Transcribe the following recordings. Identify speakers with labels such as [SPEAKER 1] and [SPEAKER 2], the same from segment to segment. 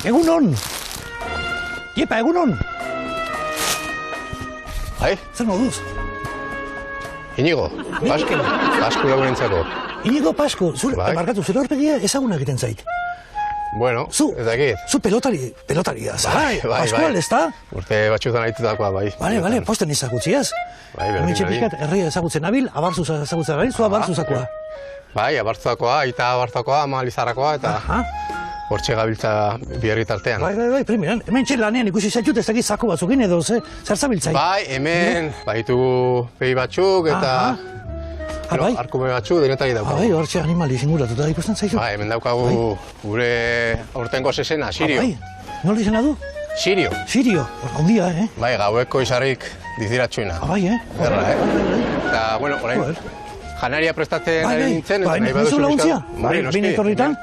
[SPEAKER 1] Egunon! Iepa, egunon!
[SPEAKER 2] Bai?
[SPEAKER 1] Zer moduz?
[SPEAKER 2] Inigo, Pasku lagunentzako.
[SPEAKER 1] Inigo Pasku, barkatu, zure horpegia ezaguna egiten zait.
[SPEAKER 2] Bueno, ez dakit.
[SPEAKER 1] Zu pelotaria, zara, Paskual, ez da?
[SPEAKER 2] Urte batxutan haitutakoa, bai.
[SPEAKER 1] Bale, posten ezagutziaz.
[SPEAKER 2] Bai, berdin
[SPEAKER 1] Hementxe pixkat, herria ezagutzen nabil, abarzuz ezagutzen nabil, zu abarzuzakoa.
[SPEAKER 2] Bai, abartzuzakoa, aita abartzuzakoa, ama Lizarrakoa, eta hortxe gabiltza biherri tartean.
[SPEAKER 1] Bai, primiran, hementxe lanean ikusi zaitut ez dakit zaku batzukin edo, zer zabiltzai?
[SPEAKER 2] Bai, hemen, baitugu pehi batzuk, eta...
[SPEAKER 1] Bai?
[SPEAKER 2] Arkume batzuk, denetak daukagu.
[SPEAKER 1] Bai, hortxe animali zinguratuta ikusten zaitu.
[SPEAKER 2] Bai, hemen daukagu gure aurtengo zezena, Sirio.
[SPEAKER 1] Bai, nola izena du?
[SPEAKER 2] Sirio.
[SPEAKER 1] Sirio, ondia,
[SPEAKER 2] Bai, gaueko izarrik diziratxuena.
[SPEAKER 1] Bai,
[SPEAKER 2] Gerra, Eta, bueno, orain, janaria prestatzen ari nintzen, eta nahi baduzu
[SPEAKER 1] laguntzia?
[SPEAKER 2] Bai, noski.
[SPEAKER 1] Bine etorritan?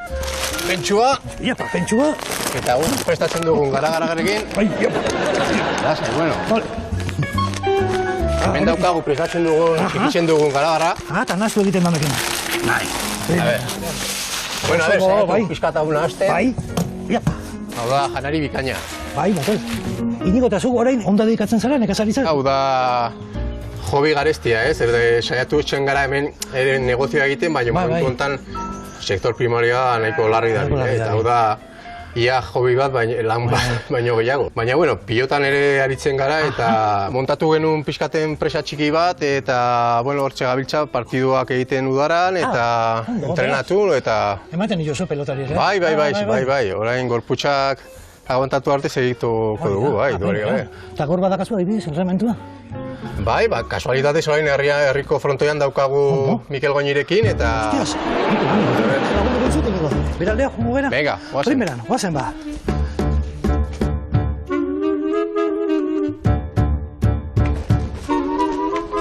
[SPEAKER 2] Pentsua.
[SPEAKER 1] Iapa, pentsua.
[SPEAKER 2] Eta prestatzen dugun gara-garagarekin.
[SPEAKER 1] Bai, iapa.
[SPEAKER 2] Lasai, bueno. Hemen daukagu prestatzen dugun, ikitzen dugun gara-gara.
[SPEAKER 1] Eta naztu egiten damekin.
[SPEAKER 2] Bai. A ver. Bueno, a ver, saiatu pizkata una aste.
[SPEAKER 1] Bai, iapa.
[SPEAKER 2] Hau da, janari bikaina.
[SPEAKER 1] Bai, motel. Inigo eta zuk orain onda dedikatzen zara, nekazaritza?
[SPEAKER 2] Hau da, hobi garestia, ez? Saiatu etxen gara hemen negozioa egiten, baina momentu honetan sektor primarioa nahiko larri da. Eta hau da, ia hobi bat, lan baino gehiago. Baina, bueno, pilotan ere aritzen gara, eta montatu genuen pixkaten presa txiki bat, eta, bueno, hortxe gabiltza partiduak egiten udaran, eta entrenatu, eta...
[SPEAKER 1] Ematen nio zo pelotari ere?
[SPEAKER 2] Bai, orain gorputxak aguantatu arte segituko dugu, bai, duari gabe.
[SPEAKER 1] Eta gor badakazu adibidez, errementua?
[SPEAKER 2] Bai, kasualitatez orain herriko frontoian daukagu Mikel Goñirekin, eta...
[SPEAKER 1] Hostias, Mikel Goñi, lagundu gontzuten dugu. Beraldea, jungo bera?
[SPEAKER 2] Venga, guazen.
[SPEAKER 1] Primeran, guazen ba.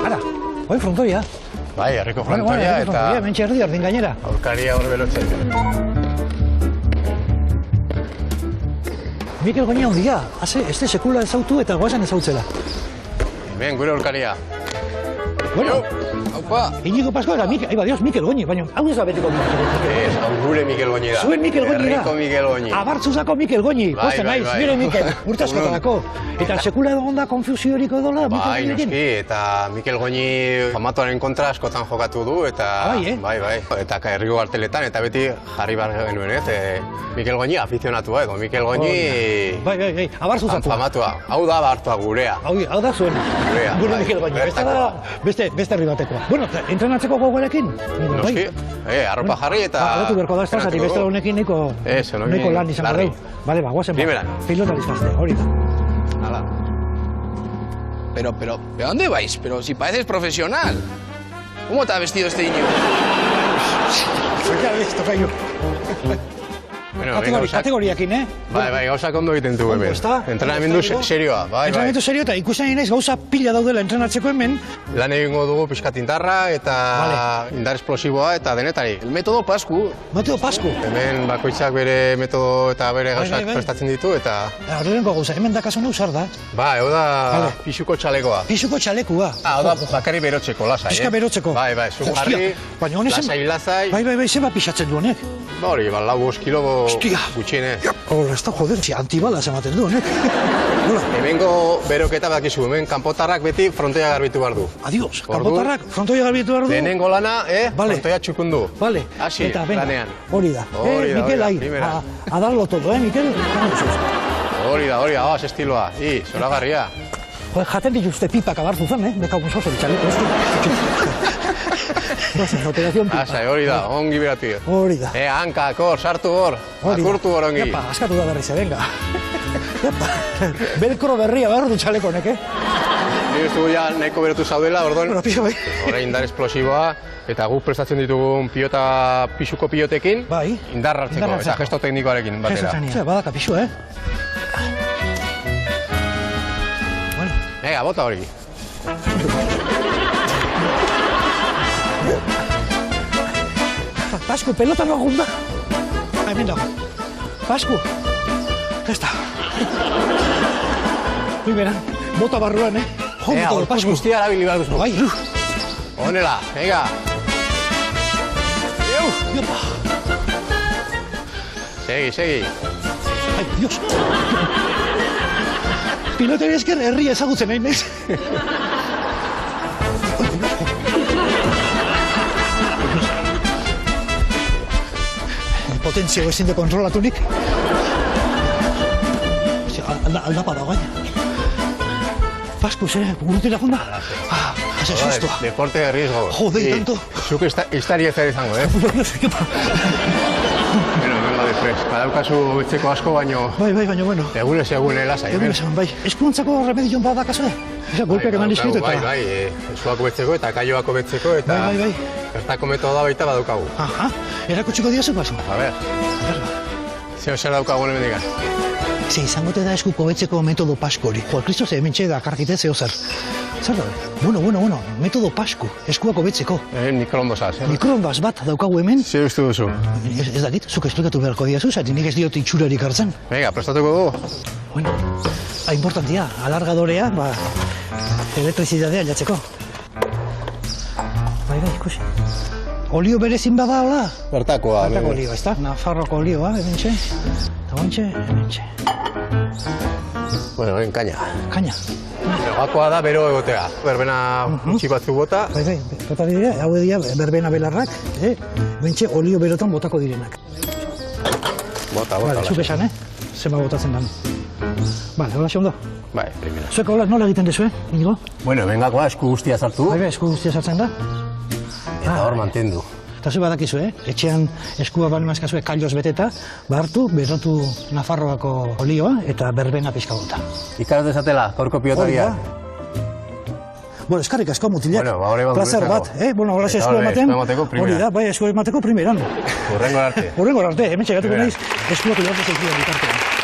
[SPEAKER 1] Ara, hoi frontoia.
[SPEAKER 2] Bai, herriko frontoia, eta...
[SPEAKER 1] Mentxe erdi ardin gainera.
[SPEAKER 2] Aurkaria hor belotzen.
[SPEAKER 1] Mikel Goñi handia, este sekula ezautu eta goazen ezautzela.
[SPEAKER 2] Hemen, gure aurkaria.
[SPEAKER 1] Bueno,
[SPEAKER 2] haupa.
[SPEAKER 1] Inigo Pasku era Mikel Goñi, baina hau ez da betiko Mikel Goñi.
[SPEAKER 2] Ez, hau gure Mikel Goñi da.
[SPEAKER 1] Zuen Mikel Goñi da.
[SPEAKER 2] Herriko Mikel Goñi.
[SPEAKER 1] Abartzuzako Mikel Goñi, posten naiz, nire Mikel, urtaskotarako. Eta sekula egon da konfusioriko dola, Mikel
[SPEAKER 2] Bai, noski, eta Mikel Goñi famatuaren kontra askotan jokatu du, eta... Bai, eta herriko karteletan, eta beti jarri bar genuen, ez? Mikel Goñi afizionatua edo, Mikel Goñi...
[SPEAKER 1] Bai, abartzuzatua.
[SPEAKER 2] Famatua, hau da abartua gurea.
[SPEAKER 1] Hau da zuen, gure Mikel Goñi. Beste herri batekoa. Bueno, entrenatzeko gogoerekin?
[SPEAKER 2] Noski, arropa jarri eta...
[SPEAKER 1] Arrotu berko da estazari, beste honekin neko lan izan badeu. Bale, guazen pilotari izazte, hori da.
[SPEAKER 3] Hala. Pero, ¿dónde vais? Pero si pareces profesional. ¿Cómo te ha vestido este niño?
[SPEAKER 1] Ya ves, tocayo. Kategoriakin,
[SPEAKER 2] Bai, gauzak ondo egiten du hemen. Entrenamendu serioa, bai.
[SPEAKER 1] Entrenamendu serioa eta ikusten naiz gauza pila daudela entrenatzeko hemen.
[SPEAKER 2] Lan egingo dugu pixkat indarra eta indar esplosiboa eta denetari.
[SPEAKER 3] El método Pasku.
[SPEAKER 1] Método Pasku.
[SPEAKER 2] Hemen bakoitzak bere metodo eta bere gauzak prestatzen ditu eta...
[SPEAKER 1] Horrenko gauza, hemen dakasun hau zer da?
[SPEAKER 2] Ba, hau da pisuko txalekoa.
[SPEAKER 1] Pisuko txalekua.
[SPEAKER 2] Hau da bakarri berotzeko, lasai.
[SPEAKER 1] Pixka berotzeko.
[SPEAKER 2] Bai, zugarri, lasai.
[SPEAKER 1] Bai, zeba pixatzen du honek.
[SPEAKER 2] Ba hori, lau 5 kilo gutxienez.
[SPEAKER 1] Hola, ez da joder, antibalas ematen du honek.
[SPEAKER 2] Hemengo beroketa bakizu, hemen kanpotarrak beti frontoia garbitu behar du.
[SPEAKER 1] Adios, kanpotarrak frontoia garbitu behar du.
[SPEAKER 2] Lehenengo lana, frontoia txukundu.
[SPEAKER 1] Bale,
[SPEAKER 2] eta lanean.
[SPEAKER 1] Hori da. Mikel, a darlo todo, Mikel?
[SPEAKER 2] Hori da, haz estiloa. Zoragarria.
[SPEAKER 1] Jaten dituzte pipak abartzuzan, bekau musoso ditxaleko. Operación pipa.
[SPEAKER 2] Asa, hori da, ongi beratu.
[SPEAKER 1] Hori da.
[SPEAKER 2] Hanka, sartu hor, akurtu hor ongi.
[SPEAKER 1] Yapa, askatu da berriz, venga. Yapa, belkro berria behar du txaleko honek,
[SPEAKER 2] Ni uste ja nahiko berotu zaudela, orduan. Horre indar esplosiboa, eta guk prestatzen ditugun pisuko pilotekin, indar hartzeko, eta gesto teknikoarekin batera.
[SPEAKER 1] Badaka pisu,
[SPEAKER 2] Ega, bota hori.
[SPEAKER 1] Pasku, pelota no agunda. Hemen dago. Pasku. Esta. Primeran, bota barruan,
[SPEAKER 2] Horpaz guztia erabili behar duzu.
[SPEAKER 1] Bai,
[SPEAKER 2] Honela, ega. Segi.
[SPEAKER 1] Ai, Dios. Pilotari esker herria ezagutzen nahi naiz. Potentzio ezin de kontrolatu nik. Aldapa da, gai. Paskus, gurutera jonda. Hase sustua.
[SPEAKER 2] Deporte de riesgo.
[SPEAKER 1] Jode, y tanto.
[SPEAKER 2] Zuk iztari ez izango, Bueno, venga de fres. Badaukazu betzeko asko, baino...
[SPEAKER 1] Bai, baina, bueno.
[SPEAKER 2] Egunez egun lasai.
[SPEAKER 1] Egunez egun, bai. Eskuantzako remedion badakazu da? Golpeak eman dizkit eta...
[SPEAKER 2] Bai, eskuako betzeko eta kaioako betzeko eta...
[SPEAKER 1] Bai.
[SPEAKER 2] Bertako metoda baita badaukagu.
[SPEAKER 1] Aha, erakutsiko diazu pasu.
[SPEAKER 2] A ber. Zer daukagu hemendikan.
[SPEAKER 1] Ze izangote da eskuko betzeko metodo pasko hori. Joa, Kristo ze hemen txeda karkite zeo zer. Zer da? Bueno, metodo pasku, eskuako betzeko.
[SPEAKER 2] Mikroondosaz.
[SPEAKER 1] Mikroondas bat daukagu hemen.
[SPEAKER 2] Zer uste duzu?
[SPEAKER 1] Ez dakit, zuk esplikatu beharko diazu, zati nik ez diot itxurarik hartzen.
[SPEAKER 2] Venga, prestatuko du.
[SPEAKER 1] Bueno, importantia, alargadorea, elektrizitatea jatzeko. Bai, ikusi. Olio berezin bada, hola?
[SPEAKER 2] Bertakoa.
[SPEAKER 1] Bertako olioa, ez da? Nafarroko olioa, hementxe. Eta hementxe.
[SPEAKER 2] Bueno, kaina.
[SPEAKER 1] Kaina.
[SPEAKER 2] Gakoa da bero egotea. Berbena gutxi batzuk bota.
[SPEAKER 1] Bai, bota dira, hau dira berbena belarrak, hementxe olio berotan botako direnak.
[SPEAKER 2] Bota.
[SPEAKER 1] Zuk esan, Zema botatzen dan. Bale, hola xe ondo.
[SPEAKER 2] Bai, primera.
[SPEAKER 1] Zuek hola nola egiten dezu, Inigo?
[SPEAKER 2] Bueno, bengakoa esku guztia sartu.
[SPEAKER 1] Bai, esku guztia sartzen da.
[SPEAKER 2] Eta hor mantendu.
[SPEAKER 1] Eta zu badakizu, Etxean eskua bali mazkazue kalioz beteta, hartu, berrotu Nafarroako olioa eta berbena pixka bota.
[SPEAKER 2] Ikaraz dezatela, gaurko pilotaria.
[SPEAKER 1] Bueno, eskarrik asko mutilak.
[SPEAKER 2] Bueno, hori bat
[SPEAKER 1] placer bat, Bueno, hola esku ematen. Hori da, bai, esku emateko primeran.
[SPEAKER 2] Hurrengor arte.
[SPEAKER 1] Hemen txegatuko naiz, eskuak hilarte zeikia bitartean.